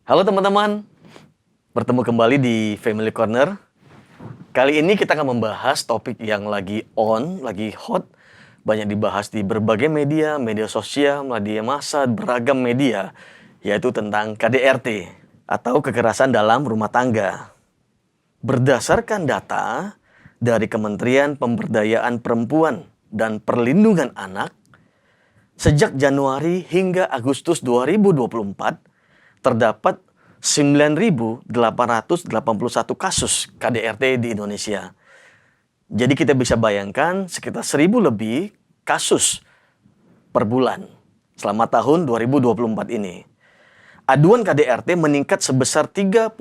Halo teman-teman, bertemu kembali di Family Corner. Kali ini kita akan membahas topik yang lagi lagi hot, banyak dibahas di berbagai media, media sosial, media massa, beragam media, yaitu tentang KDRT atau kekerasan dalam rumah tangga. Berdasarkan data dari Kementerian Pemberdayaan Perempuan dan Perlindungan Anak, sejak Januari hingga Agustus 2024, terdapat 9.881 kasus KDRT di Indonesia. Jadi kita bisa bayangkan sekitar 1.000 lebih kasus per bulan selama tahun 2024 ini. Aduan KDRT meningkat sebesar 32%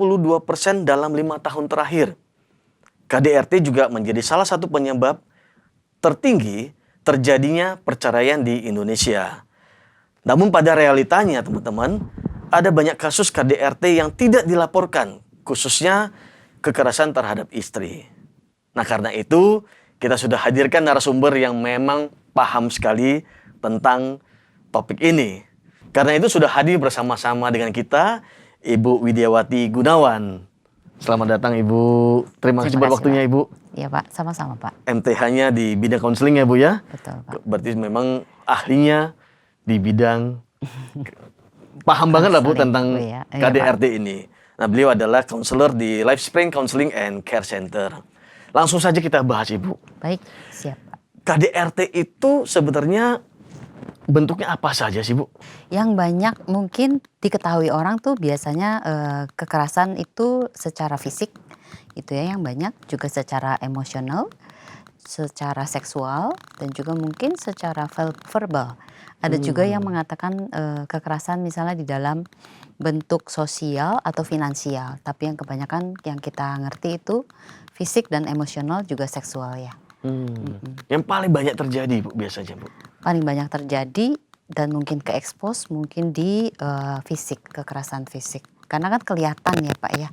dalam 5 tahun terakhir. KDRT juga menjadi salah satu penyebab tertinggi terjadinya perceraian di Indonesia. Namun pada realitanya teman-teman, ada banyak kasus KDRT yang tidak dilaporkan, khususnya kekerasan terhadap istri. Nah karena itu, kita sudah hadirkan narasumber yang memang paham sekali tentang topik ini. Karena itu sudah hadir bersama-sama dengan kita, Ibu Widiawati Gunawan. Selamat datang Ibu, terima kasih buat waktunya Pak. Ibu. Iya Pak, sama-sama Pak. MTH-nya di bidang konseling ya Bu ya? Betul Pak. Berarti memang ahlinya di bidang paham banget lah Bu tentang ya. KDRT ini. Nah beliau adalah konselor di Lifespring Counseling and Care Center. Langsung saja kita bahas Ibu. Baik, siap Pak. KDRT itu sebenarnya bentuknya apa saja sih Bu? Yang banyak mungkin diketahui orang tuh biasanya kekerasan itu secara fisik, itu ya yang banyak, juga secara emosional, secara seksual, dan juga mungkin secara verbal. Ada juga yang mengatakan kekerasan misalnya di dalam bentuk sosial atau finansial. Tapi yang kebanyakan yang kita ngerti itu fisik dan emosional juga seksual ya. Yang paling banyak terjadi Bu biasanya Bu? Paling banyak terjadi dan mungkin ke-expose mungkin di fisik, kekerasan fisik. Karena kan kelihatan ya Pak ya.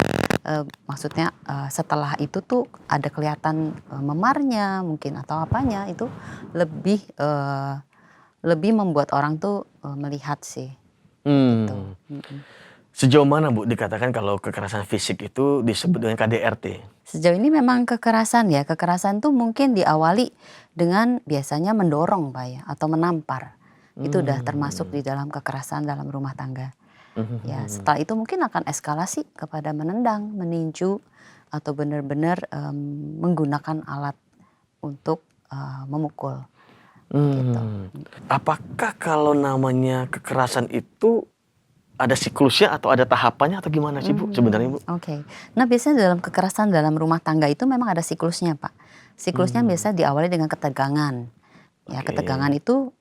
Maksudnya setelah itu tuh ada kelihatan memarnya mungkin atau apanya, itu lebih membuat orang tuh melihat sih. Gitu. Sejauh mana Bu dikatakan kalau kekerasan fisik itu disebut dengan KDRT? Sejauh ini memang kekerasan ya. Kekerasan tuh mungkin diawali dengan biasanya mendorong Pak ya, atau menampar. Itu udah termasuk di dalam kekerasan dalam rumah tangga. Ya, setelah itu mungkin akan eskalasi kepada menendang, meninju, atau benar-benar menggunakan alat untuk memukul. Gitu. Apakah kalau namanya kekerasan itu ada siklusnya atau ada tahapannya atau gimana sih Bu sebenarnya Bu? Oke. Nah biasanya dalam kekerasan dalam rumah tangga itu memang ada siklusnya Pak. Siklusnya biasanya diawali dengan ketegangan. Ya ketegangan itu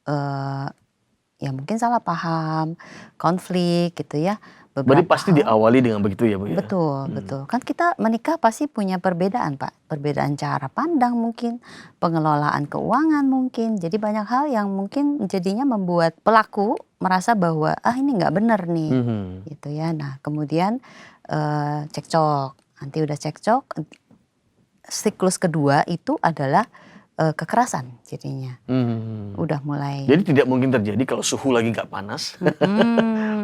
ya mungkin salah paham, konflik gitu ya. Berarti pasti diawali dengan begitu ya Bu ya? Betul, betul. Kan kita menikah pasti punya perbedaan Pak. Perbedaan cara pandang mungkin, pengelolaan keuangan mungkin. Jadi banyak hal yang mungkin jadinya membuat pelaku merasa bahwa ini nggak benar nih. Gitu ya. Nah kemudian cekcok. Nanti udah cekcok, siklus kedua itu adalah kekerasan jadinya. Udah mulai. Jadi tidak mungkin terjadi kalau suhu lagi nggak panas.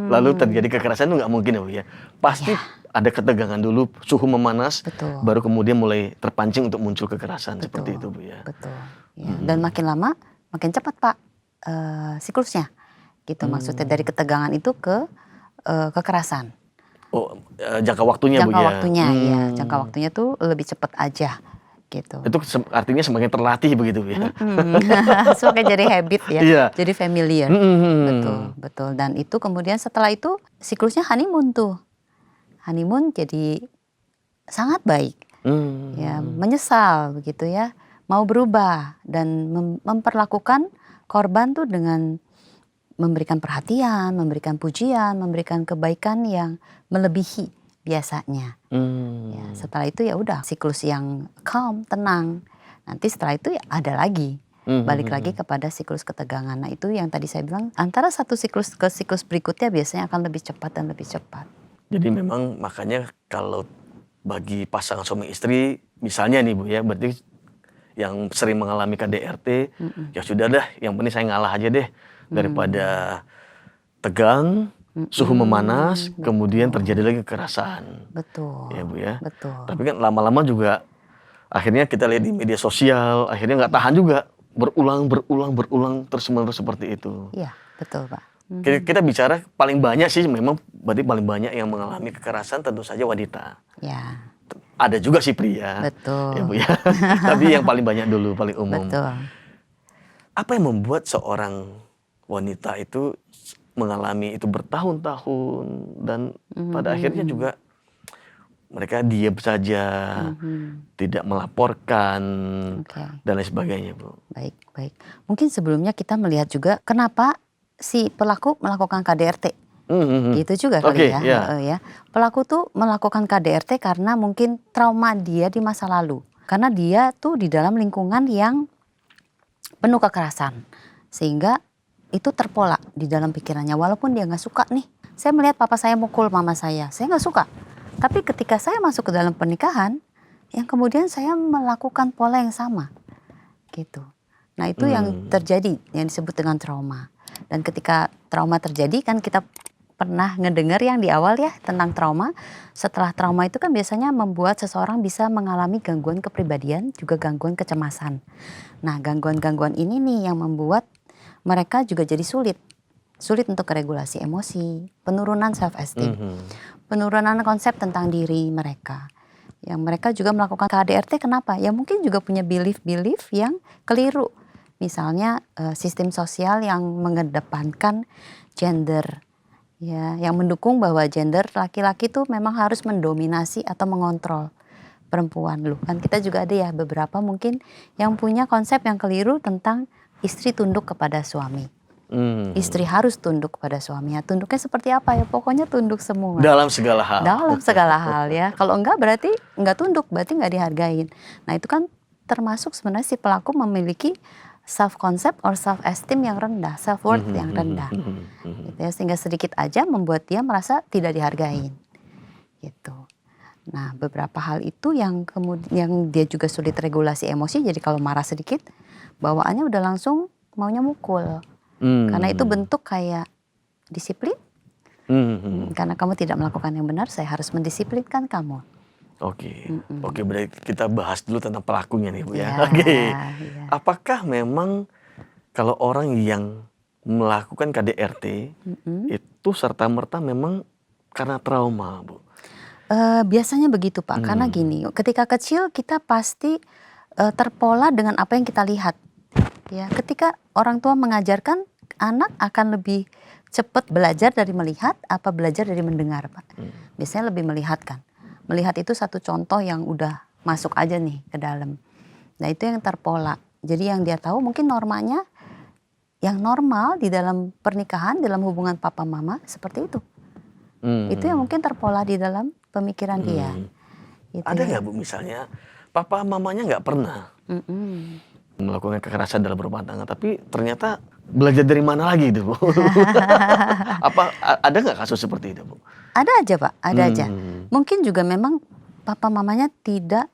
Lalu terjadi kekerasan itu nggak mungkin ya Bu ya. Pasti ada ketegangan dulu, suhu memanas, baru kemudian mulai terpancing untuk muncul kekerasan. Seperti itu Bu ya. Betul. Ya. Dan makin lama makin cepat Pak siklusnya. Gitu maksudnya dari ketegangan itu ke kekerasan. Oh, jangka waktunya Bu ya. Jangka waktunya ya, jangka waktunya tuh lebih cepat aja. Gitu. Itu artinya semakin terlatih begitu ya. Semakin jadi habit ya, jadi familiar. Betul. Dan itu kemudian setelah itu siklusnya honeymoon tuh. Honeymoon jadi sangat baik. Ya, menyesal begitu ya, mau berubah dan memperlakukan korban tuh dengan memberikan perhatian, memberikan pujian, memberikan kebaikan yang melebihi biasanya. Ya, setelah itu ya udah siklus yang calm, tenang. Nanti setelah itu ya ada lagi, balik lagi kepada siklus ketegangan. Nah itu yang tadi saya bilang, antara satu siklus ke siklus berikutnya biasanya akan lebih cepat dan lebih cepat. Jadi memang makanya kalau bagi pasangan suami istri, misalnya nih Bu ya, berarti yang sering mengalami KDRT, ya sudah dah, yang penting saya ngalah aja deh, daripada tegang, suhu memanas, kemudian betul. terjadi lagi kekerasan. Betul. Ya Bu ya. Betul. Tapi kan lama-lama juga akhirnya kita lihat di media sosial, akhirnya nggak tahan juga. Berulang terus-menerus seperti itu. Iya, betul Pak. Kita bicara paling banyak sih memang berarti paling banyak yang mengalami kekerasan tentu saja wanita. Ya, Ada juga sih pria. betul. Ya Bu ya. Tapi yang paling banyak dulu, paling umum. Betul. Apa yang membuat seorang wanita itu mengalami itu bertahun-tahun dan pada akhirnya juga mereka diam saja, tidak melaporkan Oke. dan lain sebagainya, Bu. Baik, baik. Mungkin sebelumnya kita melihat juga kenapa si pelaku melakukan KDRT. Gitu juga kali Oke, ya. ya. Ya. Pelaku tuh melakukan KDRT karena mungkin trauma dia di masa lalu. Karena dia tuh di dalam lingkungan yang penuh kekerasan. Sehingga itu terpola di dalam pikirannya. Walaupun dia nggak suka nih. Saya melihat papa saya mukul mama saya nggak suka. Tapi ketika saya masuk ke dalam pernikahan, yang kemudian saya melakukan pola yang sama. Gitu. Nah itu yang terjadi, yang disebut dengan trauma. Dan ketika trauma terjadi kan kita pernah ngedengar yang di awal ya tentang trauma. Setelah trauma itu kan biasanya membuat seseorang bisa mengalami gangguan kepribadian, juga gangguan kecemasan. Nah gangguan-gangguan ini nih yang membuat mereka juga jadi sulit untuk regulasi emosi, penurunan self esteem, penurunan konsep tentang diri mereka. Yang mereka juga melakukan KDRT kenapa? Ya mungkin juga punya belief yang keliru. Misalnya sistem sosial yang mengedepankan gender, ya, yang mendukung bahwa gender laki-laki tuh memang harus mendominasi atau mengontrol perempuan. Loh, kan kita juga ada ya beberapa mungkin yang punya konsep yang keliru tentang istri tunduk kepada suami. Istri harus tunduk kepada suaminya. Tunduknya seperti apa ya? Pokoknya tunduk semua. Dalam segala hal. Dalam segala hal ya. Kalau enggak berarti enggak tunduk, berarti enggak dihargain. Nah itu kan termasuk sebenarnya si pelaku memiliki self concept or self esteem yang rendah, self worth yang rendah. Gitu ya, sehingga sedikit aja membuat dia merasa tidak dihargain. Gitu. Nah beberapa hal itu yang kemudian dia juga sulit regulasi emosi. Jadi kalau marah sedikit, bawaannya udah langsung maunya mukul. Karena itu bentuk kayak disiplin. Karena kamu tidak melakukan yang benar, saya harus mendisiplinkan kamu. Oke, berarti kita bahas dulu tentang pelakunya nih Bu ya. Ya, Oke. ya. Apakah memang kalau orang yang melakukan KDRT itu serta-merta memang karena trauma, Bu? Biasanya begitu Pak, karena gini, ketika kecil kita pasti terpola dengan apa yang kita lihat. Ya, ketika orang tua mengajarkan, anak akan lebih cepat belajar dari melihat apa belajar dari mendengar, Pak. Biasanya lebih melihat kan. Melihat itu satu contoh yang udah masuk aja nih ke dalam. Nah itu yang terpola. Jadi yang dia tahu mungkin normanya, yang normal di dalam pernikahan, dalam hubungan papa mama seperti itu. Itu yang mungkin terpola di dalam pemikiran dia. Gitu Ada ya. nggak Bu misalnya papa mamanya nggak pernah melakukan kekerasan dalam rumah tangga, tapi ternyata belajar dari mana lagi itu Bu? Ada nggak kasus seperti itu Bu? Ada aja Pak, ada aja. Mungkin juga memang papa mamanya tidak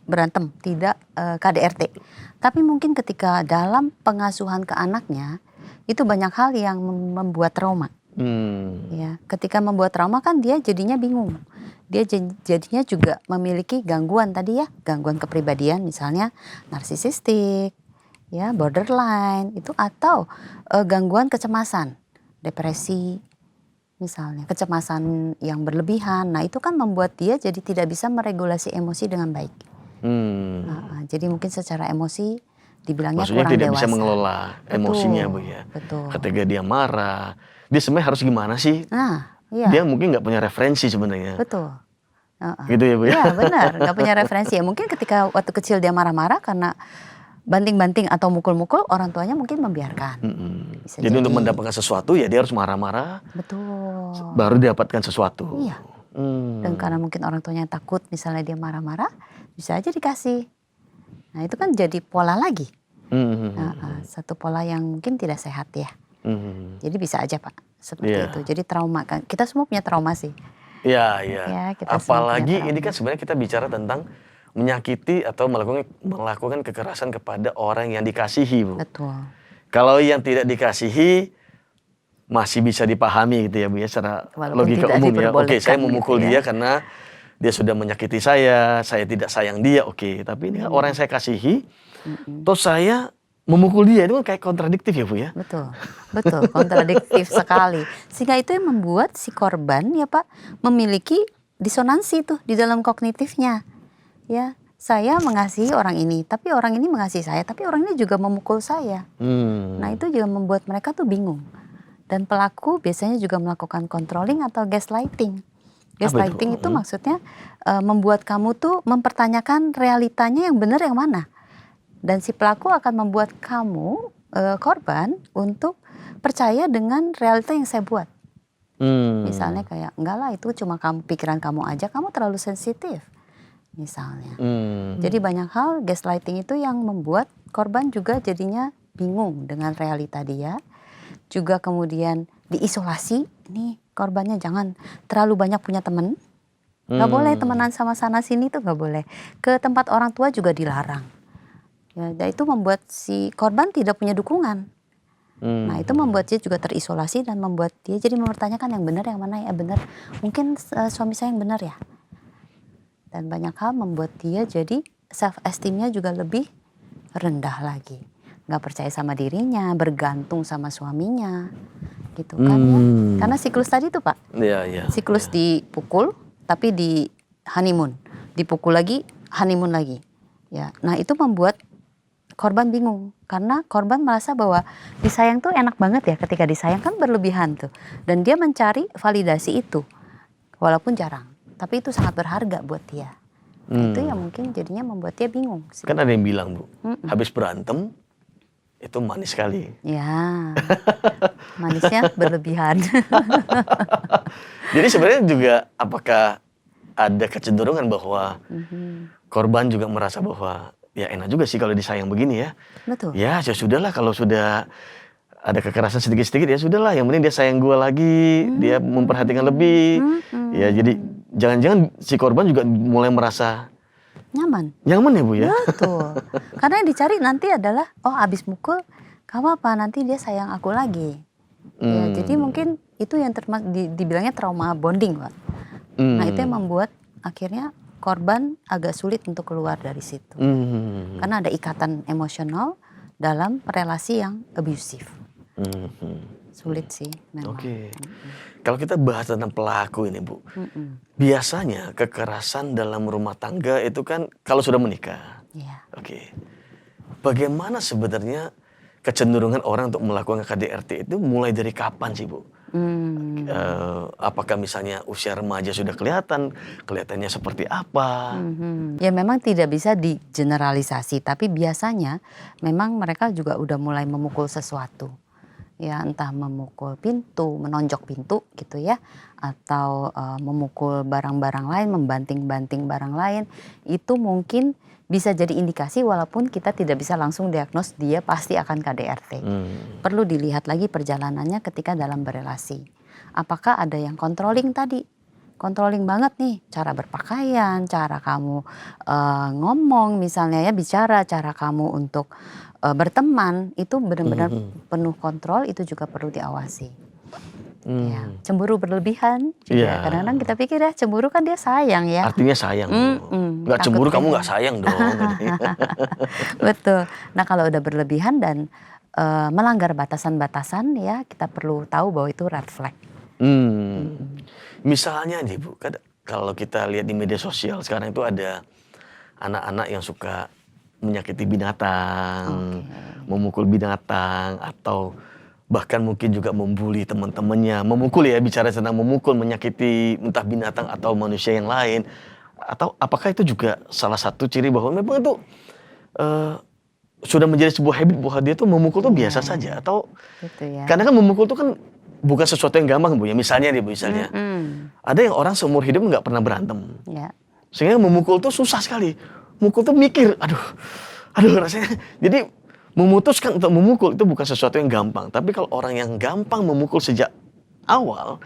berantem, tidak KDRT. Tapi mungkin ketika dalam pengasuhan ke anaknya, itu banyak hal yang membuat trauma. Ya, ketika membuat trauma kan dia jadinya bingung. Dia jadinya juga memiliki gangguan tadi ya, gangguan kepribadian misalnya narsisistik, ya, borderline itu atau gangguan kecemasan, depresi misalnya, kecemasan yang berlebihan. Nah, itu kan membuat dia jadi tidak bisa meregulasi emosi dengan baik. Jadi mungkin secara emosi dibilangnya maksudnya kurang tidak dewasa. bisa mengelola emosinya Bu ya. Betul. Ketika dia marah, dia sebenarnya harus gimana sih? Nah, iya. Dia mungkin nggak punya referensi sebenarnya. Betul. Gitu ya Bu ya? Iya benar, nggak punya referensi ya. Mungkin ketika waktu kecil dia marah-marah karena banting-banting atau mukul-mukul, orang tuanya mungkin membiarkan. Jadi untuk mendapatkan sesuatu ya dia harus marah-marah. Betul. Baru dapatkan sesuatu. Iya. Dan karena mungkin orang tuanya takut misalnya dia marah-marah, bisa aja dikasih. Nah itu kan jadi pola lagi. Satu pola yang mungkin tidak sehat ya. Jadi bisa aja Pak, seperti itu. Jadi trauma kan, kita semua punya trauma sih. Iya. Ya, kita semua Apalagi punya ini trauma. kan sebenarnya kita bicara tentang menyakiti atau melakukan kekerasan kepada orang yang dikasihi Bu. Betul. Kalau yang tidak dikasihi, masih bisa dipahami gitu ya Bu ya, secara Walaupun logika tidak umum ya. Oke, saya diperbolehkan memukul gitu ya. dia karena dia sudah menyakiti saya tidak sayang dia, oke. Tapi ini kan orang yang saya kasihi, terus saya memukul dia, itu kan kayak kontradiktif ya Bu ya. Betul, betul, kontradiktif sekali. Sehingga itu yang membuat si korban ya Pak memiliki disonansi tuh di dalam kognitifnya. Ya, saya mengasihi orang ini, tapi orang ini mengasihi saya, tapi orang ini juga memukul saya. Nah itu juga membuat mereka tuh bingung. Dan pelaku biasanya juga melakukan controlling atau gaslighting. Gaslighting itu maksudnya membuat kamu tuh mempertanyakan realitanya yang benar yang mana. Dan si pelaku akan membuat kamu korban untuk percaya dengan realita yang saya buat. Misalnya kayak enggak lah itu cuma pikiran kamu aja, kamu terlalu sensitif. Misalnya. Jadi banyak hal gaslighting itu yang membuat korban juga jadinya bingung dengan realita dia. Juga kemudian diisolasi, nih korbannya jangan terlalu banyak punya teman. Gak boleh temenan sama sana sini tuh gak boleh. Ke tempat orang tua juga dilarang. Ya, itu membuat si korban tidak punya dukungan. Nah itu membuat dia juga terisolasi dan membuat dia jadi mempertanyakan yang benar yang mana ya benar. Mungkin suami saya yang benar ya. Dan banyak hal membuat dia jadi self esteemnya juga lebih rendah lagi. Gak percaya sama dirinya, bergantung sama suaminya. Gitu kan ya. Karena siklus tadi tuh Pak. Siklus dipukul tapi di honeymoon. Dipukul lagi, honeymoon lagi. Ya, nah itu membuat korban bingung karena korban merasa bahwa disayang tuh enak banget ya, ketika disayang kan berlebihan tuh, dan dia mencari validasi itu walaupun jarang, tapi itu sangat berharga buat dia. Itu yang mungkin jadinya membuat dia bingung sih. Kan ada yang bilang Bu, habis berantem itu manis sekali. Ya, manisnya berlebihan. Jadi sebenarnya juga apakah ada kecenderungan bahwa korban juga merasa bahwa ya enak juga sih kalau disayang begini ya. Betul. Ya sudahlah, kalau sudah ada kekerasan sedikit-sedikit ya sudahlah, yang penting dia sayang gue lagi, dia memperhatikan lebih. Ya jadi jangan-jangan si korban juga mulai merasa nyaman ya Bu ya. Betul. Karena yang dicari nanti adalah abis mukul gak apa-apa, nanti dia sayang aku lagi. Ya, jadi mungkin itu yang dibilangnya trauma bonding Pak. Nah itu yang membuat akhirnya korban agak sulit untuk keluar dari situ. Karena ada ikatan emosional dalam relasi yang abusive. Sulit sih memang. Oke. Kalau kita bahas tentang pelaku ini Bu, biasanya kekerasan dalam rumah tangga itu kan kalau sudah menikah. Oke. Bagaimana sebenarnya kecenderungan orang untuk melakukan KDRT itu mulai dari kapan sih Bu? Apakah misalnya usia remaja sudah kelihatannya seperti apa? Ya memang tidak bisa digeneralisasi, tapi biasanya memang mereka juga udah mulai memukul sesuatu. Ya entah memukul pintu, menonjok pintu gitu ya, atau memukul barang-barang lain, membanting-banting barang lain. Itu mungkin bisa jadi indikasi walaupun kita tidak bisa langsung diagnos dia pasti akan KDRT. Perlu dilihat lagi perjalanannya ketika dalam berelasi. Apakah ada yang controlling tadi? Controlling banget nih, cara berpakaian, cara kamu ngomong misalnya ya, bicara, cara kamu untuk berteman, itu benar-benar penuh kontrol, itu juga perlu diawasi. Ya, cemburu berlebihan juga. Kadang-kadang kita pikir ya cemburu kan dia sayang ya. Artinya sayang. Nggak cemburu kamu nggak sayang dong. Betul. Nah kalau udah berlebihan dan melanggar batasan-batasan ya, kita perlu tahu bahwa itu red flag. Misalnya nih Bu, kalau kita lihat di media sosial sekarang itu ada anak-anak yang suka menyakiti binatang, memukul binatang, atau bahkan mungkin juga membuli teman-temannya, memukul ya, bicara tentang memukul, menyakiti entah binatang atau manusia yang lain. Atau apakah itu juga salah satu ciri bahwa memang itu sudah menjadi sebuah habit bahwa dia tuh memukul tuh biasa saja, atau gitu ya. Karena kan memukul tuh kan bukan sesuatu yang gampang Bu ya. Misalnya nih Bu, ada yang orang seumur hidup nggak pernah berantem, sehingga memukul tuh susah sekali. Mukul tuh mikir, aduh rasanya. Jadi memutuskan untuk memukul itu bukan sesuatu yang gampang. Tapi kalau orang yang gampang memukul sejak awal,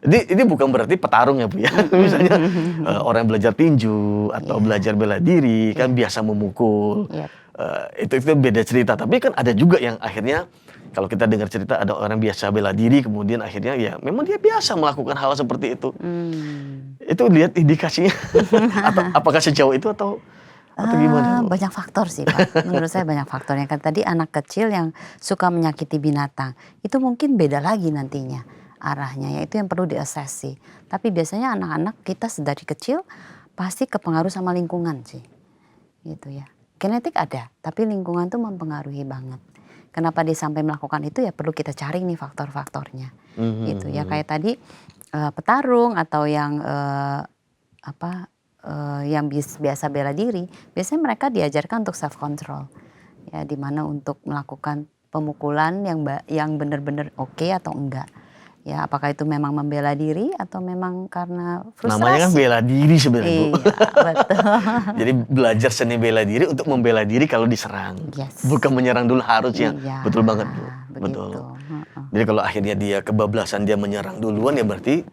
ini bukan berarti petarung ya Bu ya. Misalnya orang yang belajar tinju atau belajar bela diri kan biasa memukul. itu beda cerita. Tapi kan ada juga yang akhirnya kalau kita dengar cerita ada orang biasa bela diri kemudian akhirnya ya memang dia biasa melakukan hal seperti itu. Itu lihat indikasinya atau apakah sejauh itu atau gimana? Bu? Banyak faktor sih Pak. Menurut saya banyak faktornya. Kan tadi anak kecil yang suka menyakiti binatang itu mungkin beda lagi nantinya arahnya. Ya itu yang perlu diasesi. Tapi biasanya anak-anak kita dari kecil pasti kepengaruh sama lingkungan sih, gitu ya. Genetik ada, tapi lingkungan tuh mempengaruhi banget. Kenapa dia sampai melakukan itu ya perlu kita cari nih faktor-faktornya, gitu ya. Kayak tadi petarung atau yang yang biasa bela diri, biasanya mereka diajarkan untuk self control, ya, dimana untuk melakukan pemukulan yang benar-benar oke atau enggak. Ya, apakah itu memang membela diri atau memang karena frustrasi? Namanya kan bela diri sebenarnya, Bu. Iya, betul. Jadi belajar seni bela diri untuk membela diri kalau diserang. Yes. Bukan menyerang dulu harusnya. Iya, Betul banget, Bu. begitu. Betul. Jadi kalau akhirnya dia kebablasan dia menyerang duluan ya berarti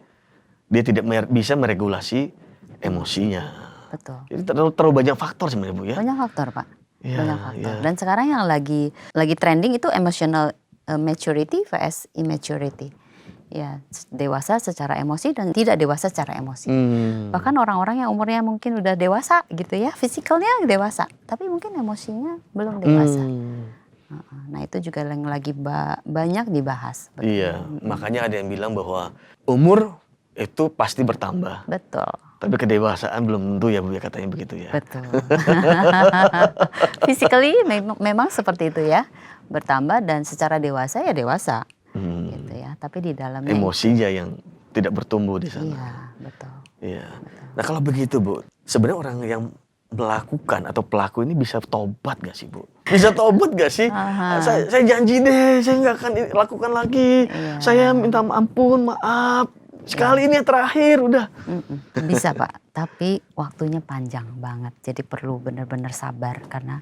dia tidak bisa meregulasi emosinya. Betul. Jadi terlalu banyak faktor sebenarnya, Bu ya. Banyak faktor, Pak. Ya, Banyak faktor. ya. Dan sekarang yang lagi trending itu emotional maturity vs immaturity. Ya, dewasa secara emosi dan tidak dewasa secara emosi. Bahkan orang-orang yang umurnya mungkin udah dewasa gitu ya, fisikalnya dewasa, tapi mungkin emosinya belum dewasa. Nah itu juga yang lagi banyak dibahas. Betul. Iya, makanya ada yang bilang bahwa umur itu pasti bertambah. Betul. Tapi kedewasaan belum tentu ya Bu ya, katanya begitu ya. Betul. Physically memang seperti itu ya, bertambah dan secara dewasa ya dewasa. Gitu ya, tapi di dalamnya emosinya yang tidak bertumbuh di sana. Iya, betul. Iya. Nah kalau begitu Bu, sebenarnya orang yang melakukan atau pelaku ini bisa tobat gak sih Bu? Bisa tobat gak sih? Saya janji deh, saya nggak akan lakukan lagi. Iya. Saya minta ampun, maaf. Sekali ini yang terakhir udah. Bisa Pak, tapi waktunya panjang banget. Jadi perlu benar-benar sabar karena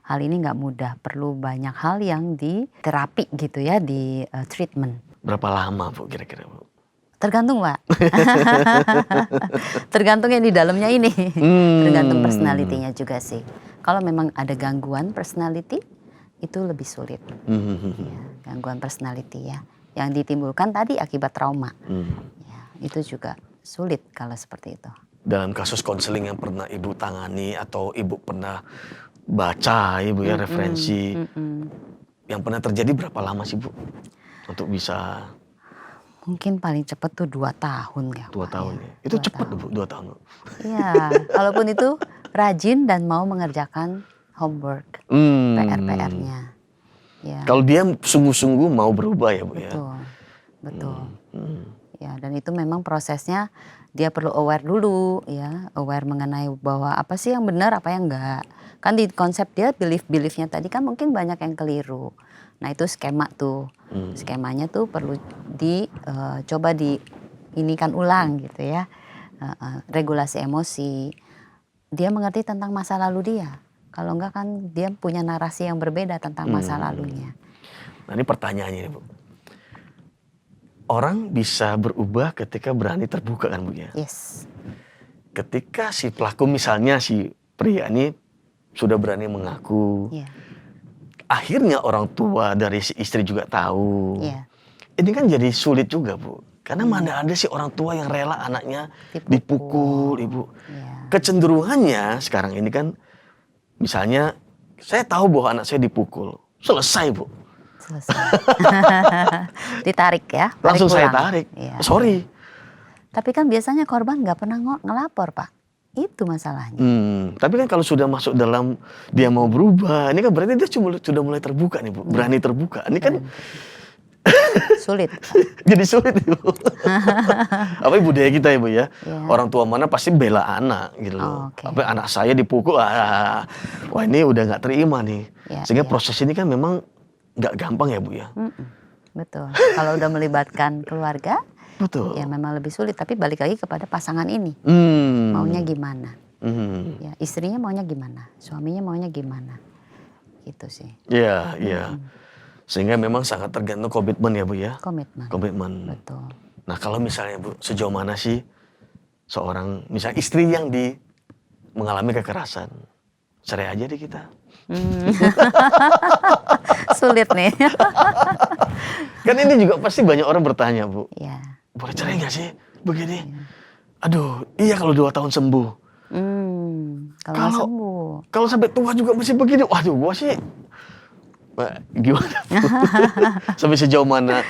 hal ini nggak mudah. Perlu banyak hal yang di terapi gitu ya, di treatment. Berapa lama Bu kira-kira Bu? Tergantung Pak. Tergantung yang di dalamnya ini. Tergantung personality-nya juga sih. Kalau memang ada gangguan personality itu lebih sulit. Ya, gangguan personality ya. Yang ditimbulkan tadi akibat trauma. Ya, itu juga sulit kalau seperti itu. Dalam kasus konseling yang pernah Ibu tangani atau Ibu pernah baca Ibu ya referensi. Yang pernah terjadi berapa lama sih Bu? Untuk bisa... Mungkin paling cepat tuh 2 tahun ya. 2 tahun ya. Itu cepat Bu, 2 tahun. Iya, walaupun itu rajin dan mau mengerjakan homework, PR-PR-nya. Ya. Kalau dia sungguh-sungguh mau berubah ya Bu ya. Betul. Ya, dan itu memang prosesnya dia perlu aware dulu ya, aware mengenai bahwa apa sih yang benar, apa yang enggak. Kan di konsep dia belief-nya tadi kan mungkin banyak yang keliru. Nah itu skema tuh, skemanya tuh perlu coba diinikan ulang gitu ya, regulasi emosi. Dia mengerti tentang masa lalu dia. Kalau enggak kan dia punya narasi yang berbeda tentang masa lalunya. Nah ini pertanyaannya nih Bu. Orang bisa berubah ketika berani terbuka kan Bu ya? Yes. Ketika si pelaku misalnya si pria ini sudah berani mengaku. Yeah. Akhirnya orang tua dari si istri juga tahu. Yeah. Ini kan jadi sulit juga Bu. Karena mana ada sih orang tua yang rela anaknya dipukul Ibu. Yeah. Kecenderungannya sekarang ini kan misalnya saya tahu bahwa anak saya dipukul. Selesai Bu. Selesai. Ditarik ya. Langsung pulang. saya tarik. Ya. Sorry. Tapi kan biasanya korban nggak pernah ngelapor Pak. Itu masalahnya. Tapi kan kalau sudah masuk dalam dia mau berubah, ini kan berarti dia sudah mulai terbuka nih Bu. Berani terbuka. Ini kan sulit. jadi sulit Bu. Apa budaya kita ya Bu ya. Orang tua mana pasti bela anak gitu loh. Apa anak saya dipukul, wah ini udah nggak terima nih. Sehingga proses ini kan memang nggak gampang ya Bu ya. Betul. Kalau udah melibatkan keluarga, betul. Ya memang lebih sulit. Tapi balik lagi kepada pasangan ini, maunya gimana? Ya istrinya maunya gimana? Suaminya maunya gimana? Gitu sih. Iya, iya. Sehingga memang sangat tergantung komitmen ya Bu ya. Komitmen. Betul. Nah kalau misalnya Bu, sejauh mana sih seorang misalnya istri yang mengalami kekerasan, cerai aja deh kita. Sulit nih. Kan ini juga pasti banyak orang bertanya, Bu. Iya. Boleh cerai nggak sih begini? Aduh, iya kalau 2 tahun sembuh. Kalau nggak sembuh. Kalau sampai tua juga masih begini, waduh, gua sih gimana? Sampai sejauh mana?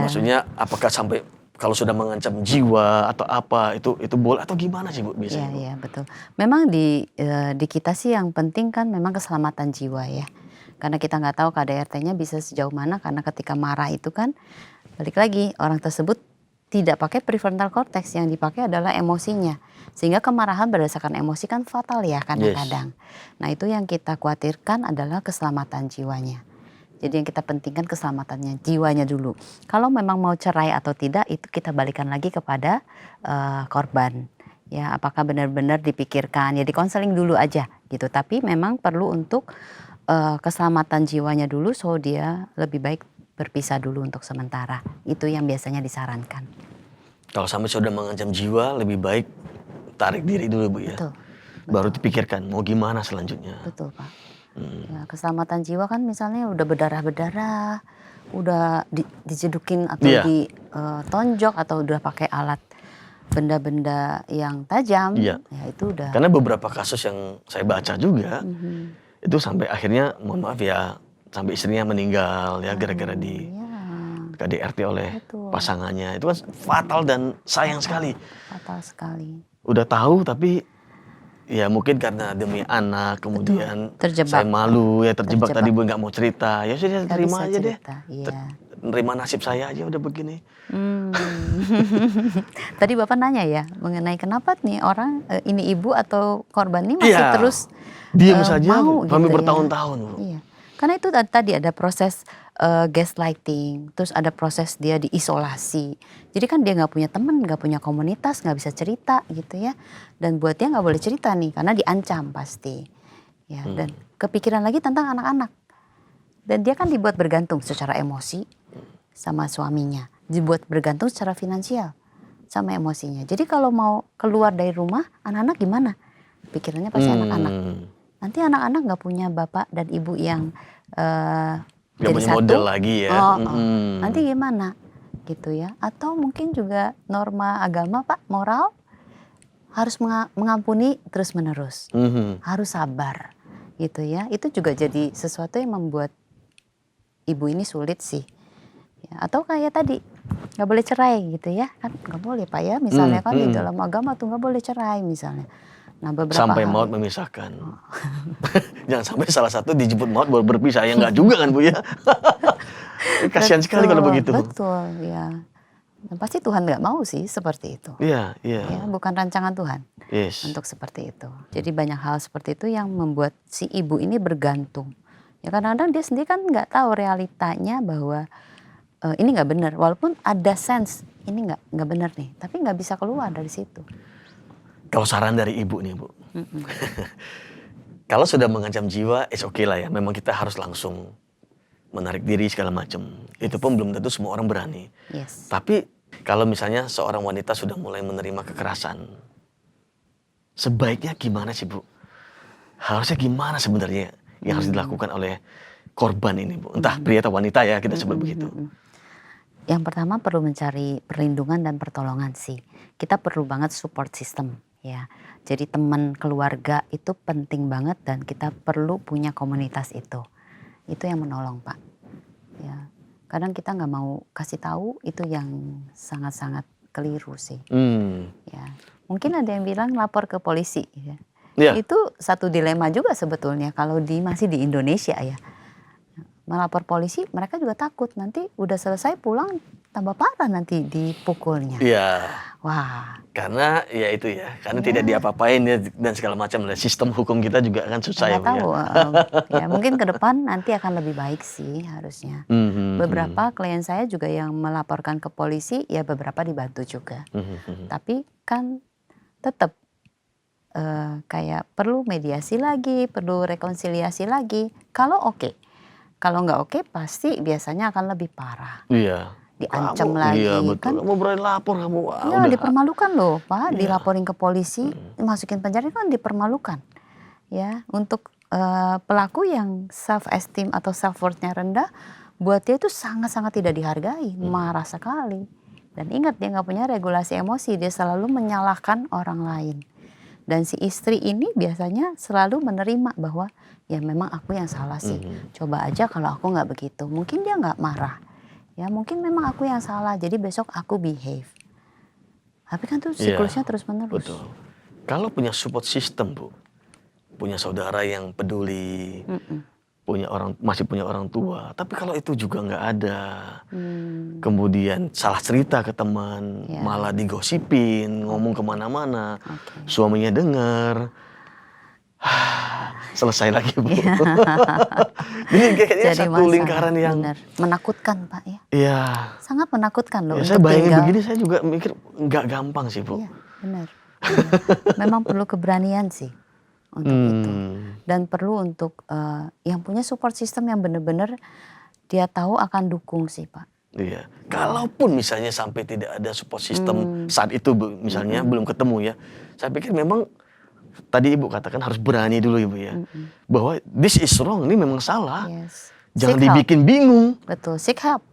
Maksudnya, apakah sampai kalau sudah mengancam jiwa atau apa itu boleh atau gimana sih Bu biasanya? Iya, betul. Memang di kita sih yang penting kan memang keselamatan jiwa ya. Karena kita nggak tahu KDRT-nya bisa sejauh mana, karena ketika marah itu kan balik lagi orang tersebut tidak pakai prefrontal cortex, yang dipakai adalah emosinya. Sehingga kemarahan berdasarkan emosi kan fatal ya kadang-kadang. Nah, itu yang kita khawatirkan adalah keselamatan jiwanya. Jadi yang kita pentingkan keselamatannya, jiwanya dulu. Kalau memang mau cerai atau tidak, itu kita balikan lagi kepada korban. Ya, apakah benar-benar dipikirkan, ya di konseling dulu aja gitu. Tapi memang perlu untuk keselamatan jiwanya dulu, so dia lebih baik berpisah dulu untuk sementara. Itu yang biasanya disarankan. Kalau sampai sudah mengancam jiwa, lebih baik tarik diri dulu Bu ya. Betul. Baru dipikirkan mau gimana selanjutnya. Betul Pak. Ya, keselamatan jiwa kan misalnya udah berdarah-berdarah, udah dijedukin atau ditonjok atau udah pakai alat benda-benda yang tajam, ya itu udah. Karena beberapa kasus yang saya baca juga, itu sampai akhirnya mohon maaf ya, sampai istrinya meninggal ya gara-gara di KDRT oleh pasangannya. Itu kan fatal dan sayang sekali. Fatal sekali. Udah tahu tapi ya mungkin karena demi anak, kemudian saya malu ya terjebak tadi Bu nggak mau cerita. Ya sudah terima aja deh. Nerima nasib saya aja udah begini. Tadi Bapak nanya ya mengenai kenapa nih orang ini ibu atau korban ini masih terus diam saja mau sampai gitu bertahun-tahun. Iya. Karena itu tadi ada proses gaslighting, terus ada proses dia diisolasi. Jadi kan dia nggak punya teman, nggak punya komunitas, nggak bisa cerita gitu ya. Dan buat dia nggak boleh cerita nih, karena diancam pasti. Ya, dan kepikiran lagi tentang anak-anak. Dan dia kan dibuat bergantung secara emosi sama suaminya, dibuat bergantung secara finansial sama emosinya. Jadi kalau mau keluar dari rumah, anak-anak gimana? Pikirannya pasti anak-anak. Nanti anak-anak nggak punya bapak dan ibu yang gak punya satu, model lagi ya. Nanti gimana gitu ya. Atau mungkin juga norma agama Pak, moral harus mengampuni terus menerus. Harus sabar gitu ya. Itu juga jadi sesuatu yang membuat ibu ini sulit sih ya. Atau kayak tadi nggak boleh cerai gitu ya, kan nggak boleh Pak ya, misalnya kan di dalam agama tuh nggak boleh cerai misalnya. Nah, sampai maut memisahkan. Jangan sampai salah satu dijemput maut baru berpisah, ya nggak juga kan Bu ya. Kasihan sekali kalau begitu. Betul ya. Dan pasti Tuhan nggak mau sih seperti itu. Iya. Ya, bukan rancangan Tuhan untuk seperti itu. Jadi banyak hal seperti itu yang membuat si ibu ini bergantung. Ya kadang-kadang dia sendiri kan nggak tahu realitanya bahwa ini nggak benar. Walaupun ada sense ini nggak benar nih, tapi nggak bisa keluar dari situ. Kalau saran dari ibu nih Bu, kalau sudah mengancam jiwa, it's okay lah ya. Memang kita harus langsung menarik diri segala macam. Itu pun belum tentu semua orang berani. Tapi kalau misalnya seorang wanita sudah mulai menerima kekerasan, sebaiknya gimana sih Bu? Harusnya gimana sebenarnya yang harus dilakukan oleh korban ini Bu? Entah pria atau wanita ya, kita sebut begitu. Yang pertama perlu mencari perlindungan dan pertolongan sih. Kita perlu banget support system ya. Jadi teman, keluarga itu penting banget dan kita perlu punya komunitas itu. Itu yang menolong Pak. Ya. Kadang kita nggak mau kasih tahu, itu yang sangat-sangat keliru sih. Ya. Mungkin ada yang bilang lapor ke polisi ya. Itu satu dilema juga sebetulnya kalau masih di Indonesia ya. Melapor polisi, mereka juga takut nanti udah selesai pulang tambah parah nanti dipukulnya. Iya. Wah. Karena ya itu ya, karena tidak diapa-apain ya, dan segala macam. Sistem hukum kita juga kan susah ya Bu tahu. Ya mungkin ke depan nanti akan lebih baik sih harusnya. Beberapa klien saya juga yang melaporkan ke polisi, ya beberapa dibantu juga. Tapi kan tetap kayak perlu mediasi lagi, perlu rekonsiliasi lagi. Kalau oke. Kalau nggak oke pasti biasanya akan lebih parah. Iya. Diancam lagi. Iya betul. Kan. Kamu berani lapor kamu. Ya dipermalukan loh Pak, dilaporin ke polisi, dimasukin penjara kan dipermalukan. Ya, untuk pelaku yang self esteem atau self worth-nya rendah, buat dia itu sangat-sangat tidak dihargai, marah sekali. Dan ingat dia nggak punya regulasi emosi, dia selalu menyalahkan orang lain. Dan si istri ini biasanya selalu menerima bahwa ya memang aku yang salah sih. Coba aja kalau aku nggak begitu, mungkin dia nggak marah. Ya mungkin memang aku yang salah, jadi besok aku behave. Tapi kan tuh siklusnya terus menerus. Betul. Kalau punya support system Bu, punya saudara yang peduli, masih punya orang tua, tapi kalau itu juga nggak ada, kemudian salah cerita ke teman, malah digosipin, ngomong kemana-mana, suaminya dengar, selesai lagi Bu. Ini kayaknya Jadi satu lingkaran yang menakutkan Pak ya. Iya. Sangat menakutkan loh. Ya, saya bayangin begini, saya juga mikir nggak gampang sih Bu. Iya, benar. Memang perlu keberanian sih untuk itu. Dan perlu untuk yang punya support system yang benar-benar dia tahu akan dukung sih Pak. Iya. Kalaupun misalnya sampai tidak ada support system saat itu Bu, misalnya belum ketemu ya. Saya pikir memang tadi Ibu katakan harus berani dulu Ibu ya. Bahwa this is wrong, ini memang salah. Yes. Jangan dibikin bingung. Betul, seek help.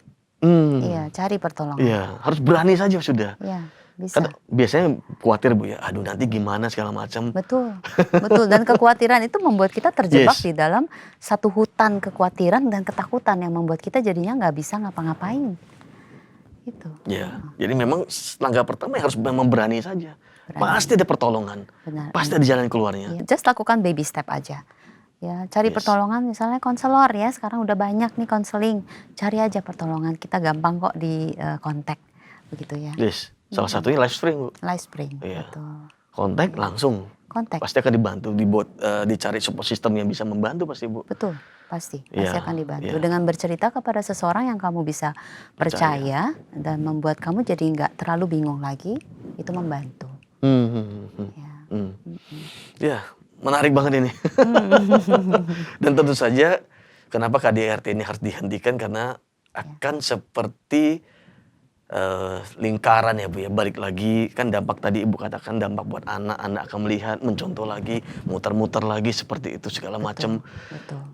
Iya, cari pertolongan. Iya, harus berani saja sudah. Iya, bisa. Kan biasanya khawatir Bu ya, aduh nanti gimana segala macam. Betul, betul. Dan kekhawatiran itu membuat kita terjebak di dalam satu hutan kekhawatiran dan ketakutan yang membuat kita jadinya nggak bisa ngapa-ngapain. Itu. Ya, jadi memang langkah pertama harus memang berani saja. Pasti ada pertolongan, pasti ada jalan keluarnya. Ya, just lakukan baby step aja. Ya, cari pertolongan misalnya konselor ya, sekarang udah banyak nih konseling. Cari aja pertolongan, kita gampang kok di kontak begitu ya. Yes, salah satunya LifeSpring Bu. LifeSpring, Iya. betul. Kontak langsung. Kontak. Pasti akan dibantu, dicari support system yang bisa membantu pasti Bu. Betul, pasti akan dibantu. Iya. Dengan bercerita kepada seseorang yang kamu bisa percaya dan membuat kamu jadi nggak terlalu bingung lagi, itu membantu. Ya, menarik banget ini. Dan tentu saja kenapa KDRT ini harus dihentikan, karena akan seperti lingkaran ya Bu ya. Balik lagi kan dampak tadi Ibu katakan, dampak buat anak akan melihat, mencontoh lagi, muter-muter lagi seperti itu segala macam.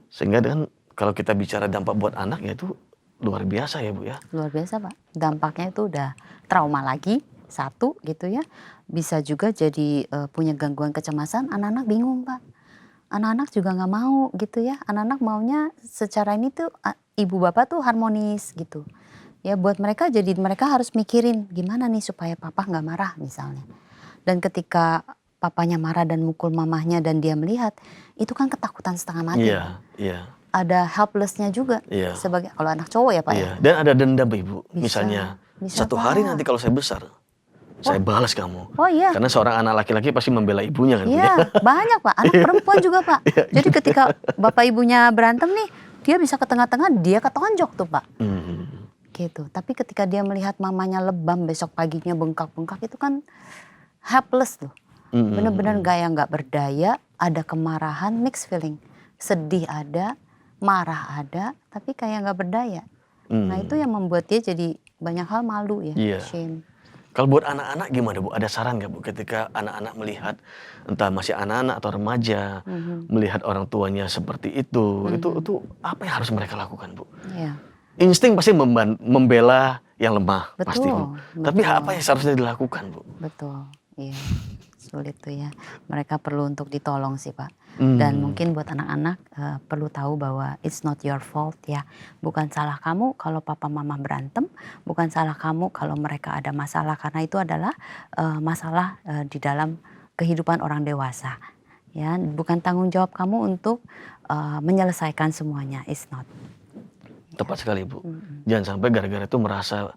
Sehingga kan kalau kita bicara dampak buat anak ya itu luar biasa ya Bu ya. Luar biasa Pak. Dampaknya itu udah trauma lagi satu gitu ya. Bisa juga jadi punya gangguan kecemasan, anak-anak bingung Pak. Anak-anak juga nggak mau gitu ya. Anak-anak maunya secara ini tuh ibu bapak tuh harmonis gitu. Ya buat mereka jadi mereka harus mikirin gimana nih supaya papa nggak marah misalnya. Dan ketika papanya marah dan mukul mamahnya dan dia melihat, itu kan ketakutan setengah mati. Iya. Ada helplessnya juga sebagai kalau anak cowok ya Pak ya. Dan ada dendam Ibu. Misalnya satu hari nanti kalau saya besar, saya balas kamu. Oh iya. Karena seorang anak laki-laki pasti membela ibunya kan. Iya, banyak Pak. Anak perempuan juga Pak. Jadi ketika bapak ibunya berantem nih, dia bisa ke tengah-tengah, dia ketonjok tuh Pak. Gitu. Tapi ketika dia melihat mamanya lebam, besok paginya bengkak-bengkak, itu kan helpless tuh. Bener-bener nggak berdaya, ada kemarahan, mixed feeling. Sedih ada, marah ada, tapi kayak nggak berdaya. Nah itu yang membuat dia jadi banyak hal malu ya, shame. Kalau buat anak-anak gimana Bu? Ada saran nggak Bu ketika anak-anak melihat, entah masih anak-anak atau remaja, melihat orang tuanya seperti itu apa yang harus mereka lakukan Bu? Iya. Insting pasti membela yang lemah, Betul, pasti Bu. Tapi apa yang seharusnya dilakukan Bu? Betul, iya. Sulit tuh ya. Mereka perlu untuk ditolong sih Pak. Dan mungkin buat anak-anak perlu tahu bahwa it's not your fault ya. Bukan salah kamu kalau papa mama berantem. Bukan salah kamu kalau mereka ada masalah. Karena itu adalah masalah di dalam kehidupan orang dewasa. Ya, bukan tanggung jawab kamu untuk menyelesaikan semuanya. It's not. Tepat sekali Bu. Jangan sampai gara-gara itu merasa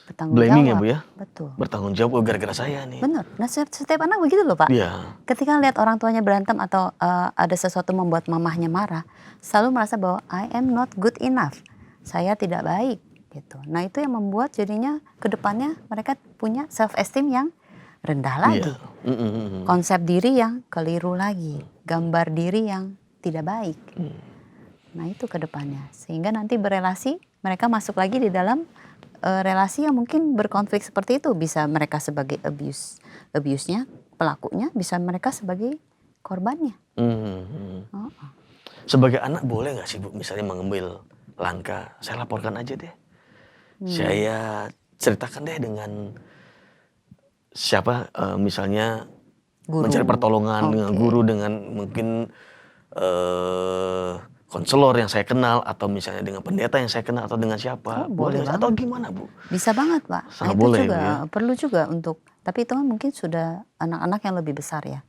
bertanggung blaming jawab. Ya Bu ya. Betul. Bertanggung jawab gara-gara saya nih. Benar. Nah setiap anak begitu loh Pak. Iya. Ketika lihat orang tuanya berantem atau ada sesuatu membuat mamahnya marah, selalu merasa bahwa I am not good enough. Saya tidak baik gitu. Nah itu yang membuat jadinya kedepannya mereka punya self esteem yang rendah lagi. Konsep diri yang keliru lagi. Gambar diri yang tidak baik. Nah itu kedepannya. Sehingga nanti berelasi mereka masuk lagi di dalam relasi yang mungkin berkonflik seperti itu. Bisa mereka sebagai abuse-nya, pelakunya, bisa mereka sebagai korbannya. Oh. Sebagai anak boleh nggak sih Bu, misalnya mengambil langkah, saya laporkan aja deh. Saya ceritakan deh dengan siapa, misalnya Guru. mencari pertolongan dengan guru, dengan mungkin konselor yang saya kenal, atau misalnya dengan pendeta yang saya kenal, atau dengan siapa. Boleh atau gimana Bu? Bisa banget Pak. Sangat itu boleh, juga Bu, ya? perlu juga untuk, tapi itu kan mungkin sudah anak-anak yang lebih besar ya,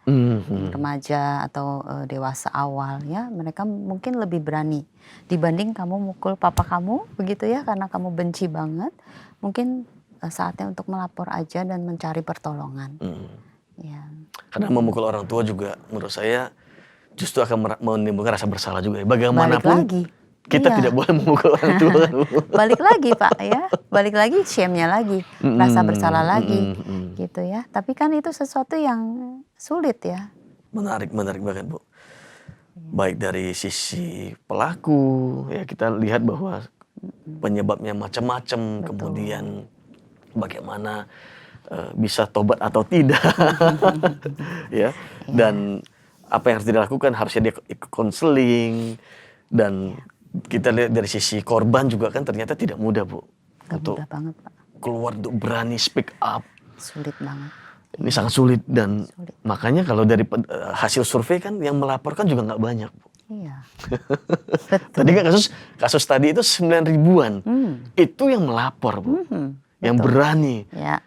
remaja atau dewasa awal ya, mereka mungkin lebih berani dibanding kamu mukul papa kamu begitu ya, karena kamu benci banget. Mungkin saatnya untuk melapor aja dan mencari pertolongan. Ya. Karena memukul orang tua juga menurut saya justru akan menimbulkan rasa bersalah juga. Bagaimanapun kita tidak boleh memukul orang tua. Balik lagi Pak ya, balik lagi shame-nya lagi, rasa bersalah lagi gitu ya. Tapi kan itu sesuatu yang sulit ya. Menarik banget Bu. Baik dari sisi pelaku ya, kita lihat bahwa penyebabnya macam-macam, kemudian bagaimana bisa tobat atau tidak. Ya. Dan apa yang harus dilakukan, harusnya dia ikut konseling. Dan kita lihat dari sisi korban juga kan ternyata tidak mudah Bu. Gak mudah banget Pak. Keluar untuk berani speak up. Sulit banget. Ini sangat sulit, dan makanya kalau dari hasil survei kan yang melaporkan juga nggak banyak Bu. Iya. Betul. Tadi kan kasus tadi itu 9 ribuan. Itu yang melapor Bu. Yang berani. Ya.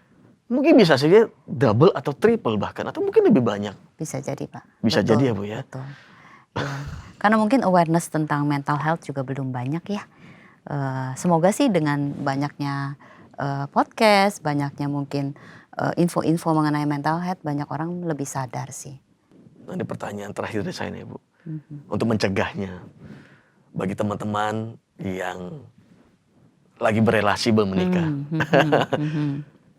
Mungkin bisa saja double atau triple bahkan, atau mungkin lebih banyak. Bisa jadi Pak. Bisa jadi ya Bu ya. Betul. Ya. Karena mungkin awareness tentang mental health juga belum banyak ya. Semoga sih dengan banyaknya podcast, banyaknya mungkin info-info mengenai mental health, banyak orang lebih sadar sih. Ada pertanyaan terakhir dari saya nih Bu. Untuk mencegahnya, bagi teman-teman yang lagi berelasi belum menikah.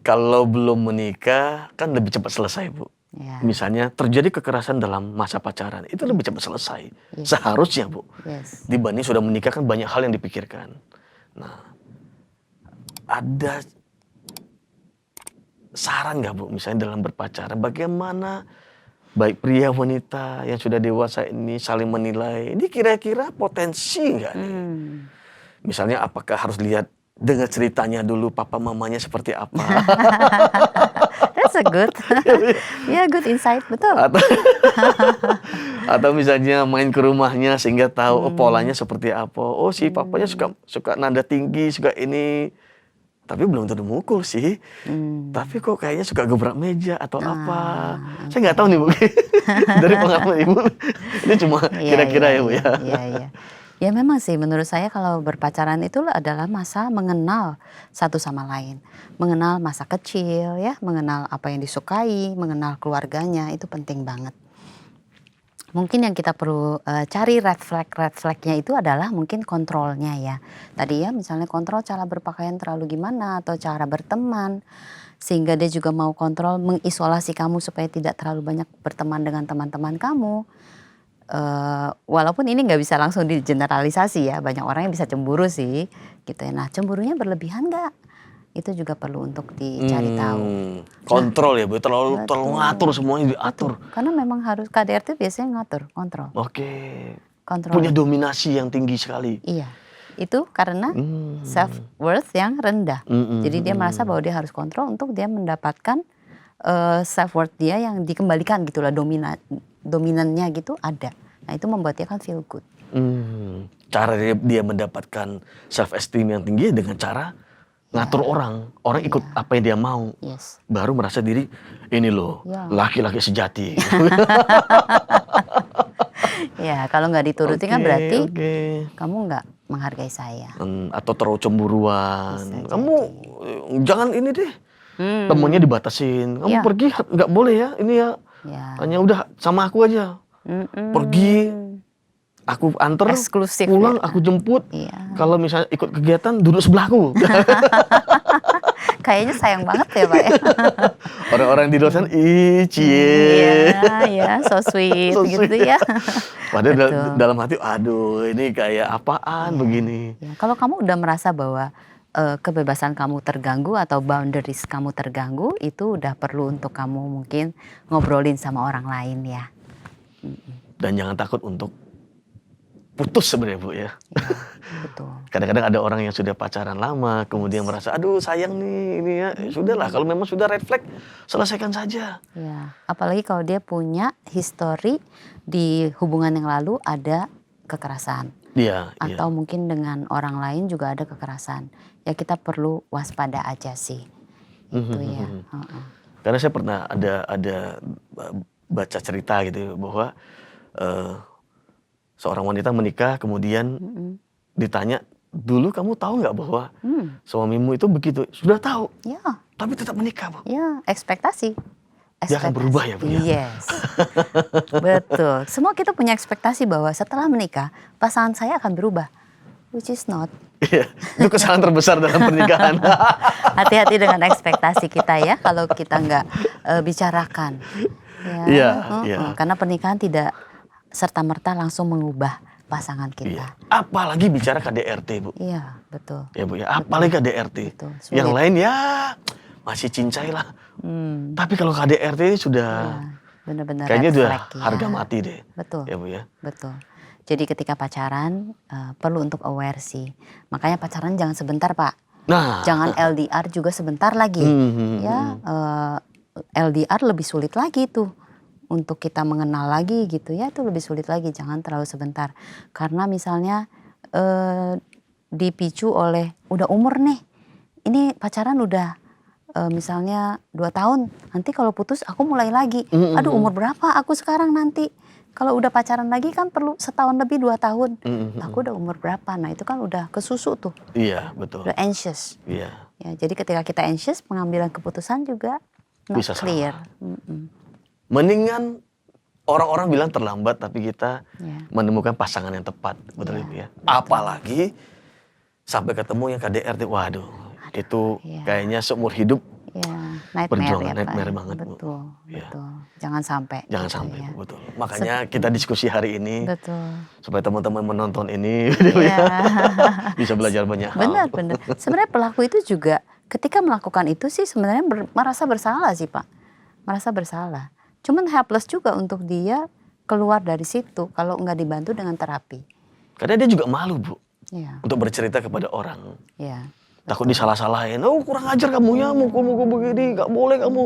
Kalau belum menikah kan lebih cepat selesai Bu. Ya. Misalnya terjadi kekerasan dalam masa pacaran, itu lebih cepat selesai. Seharusnya Bu. Dibanding sudah menikah kan banyak hal yang dipikirkan. Nah, ada saran nggak Bu, misalnya dalam berpacaran, bagaimana baik pria wanita yang sudah dewasa ini saling menilai, ini kira-kira potensi nggak nih? Misalnya apakah harus lihat dengar ceritanya dulu papa mamanya seperti apa? That's a good, good insight, betul. Atau misalnya main ke rumahnya sehingga tahu polanya seperti apa. Oh si papanya suka nada tinggi, suka ini. Tapi belum tentu mukul sih. Tapi kok kayaknya suka gebrak meja atau apa. Saya nggak tahu nih Bu. Dari pengalaman Ibu. Ini cuma kira-kira ya Bu ya. Iya. Ya memang sih menurut saya kalau berpacaran itu adalah masa mengenal satu sama lain. Mengenal masa kecil ya, mengenal apa yang disukai, mengenal keluarganya, itu penting banget. Mungkin yang kita perlu cari red flagnya itu adalah mungkin kontrolnya ya. Tadi ya misalnya kontrol cara berpakaian terlalu gimana, atau cara berteman. Sehingga dia juga mau kontrol mengisolasi kamu supaya tidak terlalu banyak berteman dengan teman-teman kamu. Walaupun ini nggak bisa langsung digeneralisasi ya, banyak orang yang bisa cemburu sih gitu ya. Nah cemburunya berlebihan nggak? Itu juga perlu untuk dicari tahu. Kontrol ya Bu, terlalu ngatur, semuanya diatur. Betul. Karena memang harus KDRT biasanya ngatur, kontrol. Oke. Kontrol. Punya dominasi yang tinggi sekali. Iya. Itu karena self worth yang rendah. Jadi dia merasa bahwa dia harus kontrol untuk dia mendapatkan self worth dia yang dikembalikan gitulah, dominannya gitu ada. Nah itu membuat dia kan feel good. Cara dia mendapatkan self esteem yang tinggi dengan cara ngatur orang ikut apa yang dia mau. Baru merasa diri ini loh laki-laki sejati. Ya kalau nggak dituruti kan berarti kamu nggak menghargai saya. Atau terlalu cemburuan. Kamu jangan ini deh. Temennya dibatasin. Kamu pergi nggak boleh ya ini ya. Hanya udah sama aku aja. Pergi, aku anter, eksklusif, pulang aku jemput. Kalau misalnya ikut kegiatan duduk sebelahku. Kayaknya sayang banget ya Pak ya. Orang-orang di dosen, cie. Iya, so sweet gitu ya. Padahal dalam hati, aduh ini kayak apaan begini. Kalau kamu udah merasa bahwa kebebasan kamu terganggu atau boundaries kamu terganggu, itu udah perlu untuk kamu mungkin ngobrolin sama orang lain ya. Dan jangan takut untuk putus sebenarnya Bu ya. Betul. Kadang-kadang ada orang yang sudah pacaran lama, kemudian merasa, aduh sayang nih, ini ya. Sudahlah, kalau memang sudah red flag, selesaikan saja. Ya, apalagi kalau dia punya histori di hubungan yang lalu ada kekerasan. Iya. Atau mungkin dengan orang lain juga ada kekerasan. Ya kita perlu waspada aja sih. Itu ya. Karena saya pernah ada baca cerita gitu bahwa seorang wanita menikah kemudian ditanya, dulu kamu tahu nggak bahwa suamimu itu begitu? Sudah tahu. Ya. Tapi tetap menikah, Bu. Ya, ekspektasi. Dia akan berubah ya, Bu ya? Yes. Betul. Semua kita punya ekspektasi bahwa setelah menikah pasangan saya akan berubah. Which is not. Iya, itu kesalahan terbesar dalam pernikahan. Hati-hati dengan ekspektasi kita ya kalau kita nggak bicarakan. Iya. Karena pernikahan tidak serta-merta langsung mengubah pasangan kita. Iya. Apalagi bicara KDRT, Bu. Iya, betul. Ya, Bu ya. Apalagi KDRT. Betul, yang lain ya masih cincai lah. Tapi kalau KDRT ini sudah benar-benar kayaknya udah ya. harga mati deh. Betul. Ya, Bu ya. Betul. Jadi ketika pacaran perlu untuk aware sih. Makanya pacaran jangan sebentar, Pak. Nah, Jangan LDR juga sebentar lagi. Ya, LDR lebih sulit lagi tuh untuk kita mengenal lagi gitu ya, itu lebih sulit lagi. Jangan terlalu sebentar. Karena misalnya dipicu oleh udah umur nih. Ini pacaran udah misalnya 2 tahun. Nanti kalau putus aku mulai lagi. Aduh, umur berapa aku sekarang nanti? Kalau udah pacaran lagi kan perlu setahun lebih 2 tahun. Aku udah umur berapa? Nah itu kan udah kesusu tuh. Iya, betul. Udah anxious. Iya. Ya, jadi ketika kita anxious, pengambilan keputusan juga not Bisa clear. Mendingan orang-orang bilang terlambat, tapi kita Ya. menemukan pasangan yang tepat. Betul itu ya. Apalagi sampai ketemu yang KDRT. Waduh, itu kayaknya seumur hidup. Ya, nightmare Perjuangan ya, Pak. nightmare banget, Bu. Betul, Iya. betul. Jangan sampai. Jangan gitu sampai, ya. Bu, betul. Makanya kita diskusi hari ini Betul. supaya teman-teman menonton ini Iya. bisa belajar banyak hal. Benar, benar. Sebenarnya pelaku itu juga ketika melakukan itu sih sebenarnya merasa bersalah sih, Pak. Merasa bersalah. Cuman helpless juga untuk dia keluar dari situ kalau nggak dibantu dengan terapi. Karena dia juga malu, Bu, Iya. untuk bercerita kepada orang. Iya. Takut disalah-salahin. Oh, kurang ajar kamu ya, mukul-mukul begini, nggak boleh kamu.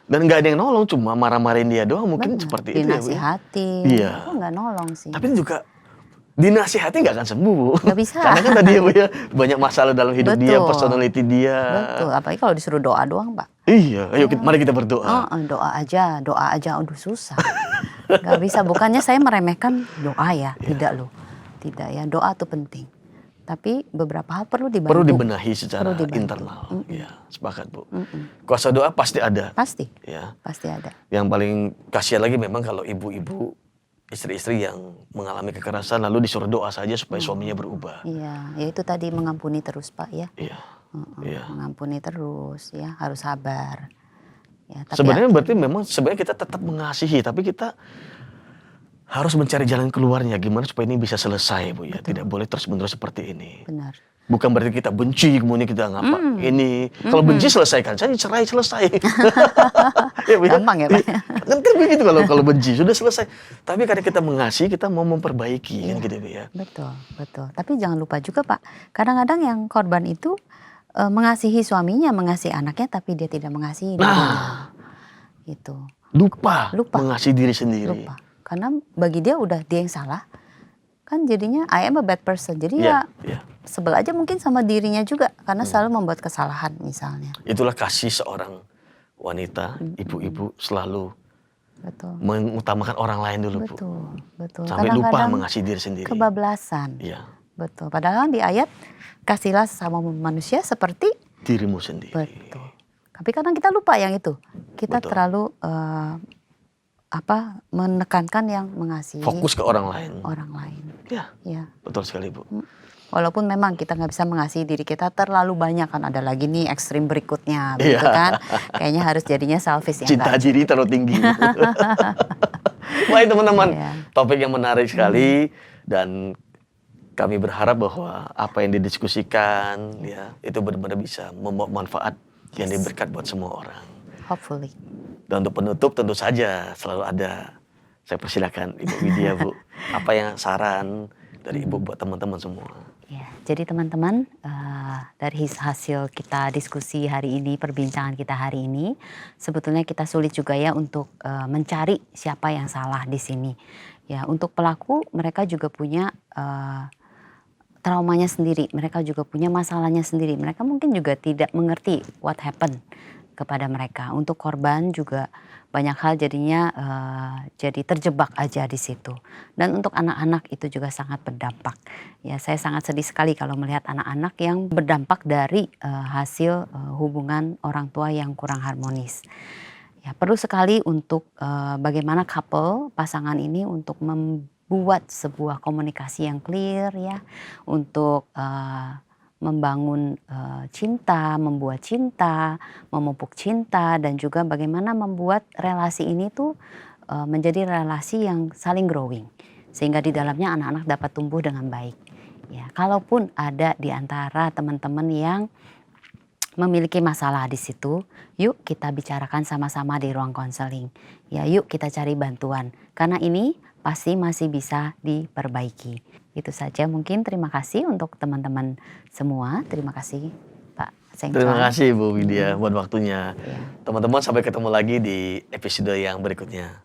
Dan nggak ada yang nolong, cuma marah-marahin dia doang. Mungkin Benar. seperti itu ya, Bu. Dinasihatin. Iya. Itu nggak nolong sih. Tapi juga dinasihati nggak akan sembuh, Bu. Nggak bisa. Karena kan tadi ya, Bu ya, banyak masalah dalam hidup dia, Betul. personality dia. Betul. Apalagi kalau disuruh doa doang, Pak. Iya, ayo mari kita berdoa. Doa aja. Aduh susah. Nggak bisa. Bukannya saya meremehkan doa ya. Tidak loh. Tidak ya. Doa tuh penting. Tapi beberapa hal perlu dibantu. Perlu dibenahi secara Perlu dibantu. internal. Ya, sepakat, Bu. Kuasa doa pasti ada. Pasti. Ya. Pasti ada. Yang paling kasihan lagi memang kalau ibu-ibu, istri-istri yang mengalami kekerasan lalu disuruh doa saja supaya suaminya berubah. Iya. Ya itu tadi mengampuni terus, Pak ya. Iya. Iya. Mengampuni terus ya. Harus sabar. Ya, tapi Sebenarnya berarti memang sebenarnya kita tetap mengasihi, tapi kita harus mencari jalan keluarnya gimana supaya ini bisa selesai, Bu ya. Tidak boleh terus-menerus seperti ini. benar. Bukan berarti kita benci kemudian kita ngapa ini. Kalau benci selesaikan saja, cerai selesai. Ya, Bu, Gampang ya, Pak. Kan begitu kalau benci sudah selesai. Tapi karena kita mengasihi, kita mau memperbaiki kan gitu, Bu ya. Betul, betul. Tapi jangan lupa juga, Pak. Kadang-kadang yang korban itu mengasihi suaminya, mengasihi anaknya, tapi dia tidak mengasihi dirinya. Gitu. Lupa Lupa. mengasihi diri sendiri. Lupa. Karena bagi dia udah dia yang salah. Kan jadinya I am a bad person. Jadi Iya, ya sebel aja mungkin sama dirinya juga. Karena selalu membuat kesalahan misalnya. Itulah kasih seorang wanita, ibu-ibu selalu Betul. mengutamakan orang lain dulu, Bu. Betul, betul. Sampai lupa Kadang-kadang mengasihi diri sendiri. kebablasan. Iya, Betul. Padahal di ayat kasihlah sesama manusia seperti dirimu sendiri. betul. Tapi kadang kita lupa yang itu. Kita Betul. terlalu menekankan yang mengasihi Fokus ke orang lain. orang lain. Ya, Ya. betul sekali, Bu. Walaupun memang kita nggak bisa mengasihi diri kita terlalu banyak kan, ada lagi nih ekstrim berikutnya, begitu Iya. kan? Kayaknya harus jadinya selfish ya. Cinta enggak? diri terlalu tinggi. Baik teman-teman, Iya. topik yang menarik sekali dan kami berharap bahwa apa yang didiskusikan ya itu benar-benar bisa membawa manfaat yang diberkat buat semua orang. Hopefully. Dan untuk penutup tentu saja selalu ada Saya persilakan Ibu Widya, Bu. Apa yang saran dari Ibu buat teman-teman semua? Ya, jadi teman-teman, dari hasil kita diskusi hari ini, perbincangan kita hari ini, sebetulnya kita sulit juga ya untuk mencari siapa yang salah di sini. Ya, untuk pelaku mereka juga punya traumanya sendiri, mereka juga punya masalahnya sendiri. Mereka mungkin juga tidak mengerti what happened kepada mereka. Untuk korban juga banyak hal jadinya jadi terjebak aja di situ. Dan untuk anak-anak itu juga sangat berdampak. Ya, saya sangat sedih sekali kalau melihat anak-anak yang berdampak dari hasil hubungan orang tua yang kurang harmonis. Ya, perlu sekali untuk bagaimana couple pasangan ini untuk membuat sebuah komunikasi yang clear ya, untuk membangun cinta, membuat cinta, memupuk cinta, dan juga bagaimana membuat relasi ini tuh menjadi relasi yang saling growing, sehingga di dalamnya anak-anak dapat tumbuh dengan baik. Ya, kalaupun ada di antara teman-teman yang memiliki masalah di situ, yuk kita bicarakan sama-sama di ruang konseling. Ya, yuk kita cari bantuan, karena ini pasti masih bisa diperbaiki. Itu saja mungkin. Terima kasih untuk teman-teman semua. Terima kasih Pak Seng Terima Chuan. kasih Bu Widya buat waktunya. Ya. Teman-teman, sampai ketemu lagi di episode yang berikutnya.